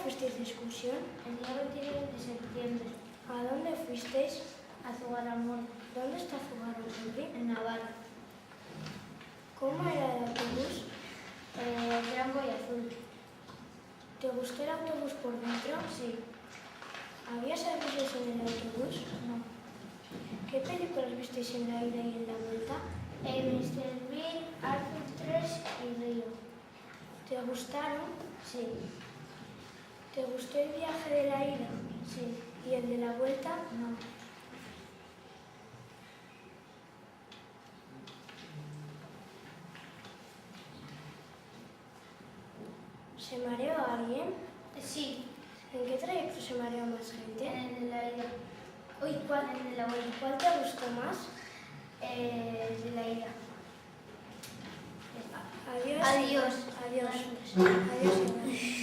fuisteis de excursión? El día 29 de septiembre, ¿A dónde fuisteis? a Zugarramurdi, ¿Dónde está Zugarramurdi? en Navarra. ¿Cómo era el autobús? Blanco y azul. ¿Te gustó el autobús por dentro? Sí. ¿Había servicios en el autobús? No. ¿Qué películas visteis en la ida y en la vuelta? Mr. Bean, Arthur 3 y Río. ¿Te gustaron? Sí. ¿Te gustó el viaje de la ida? Sí. ¿Y el de la vuelta? No. ¿Se mareó alguien? Sí. ¿En qué trayecto se mareó más gente? En el de la ida. Uy, ¿cuál? En el de la vuelta. ¿Cuál te gustó más? El de la ida. Adiós. Adiós. Adiós. Buenas noches. Adiós.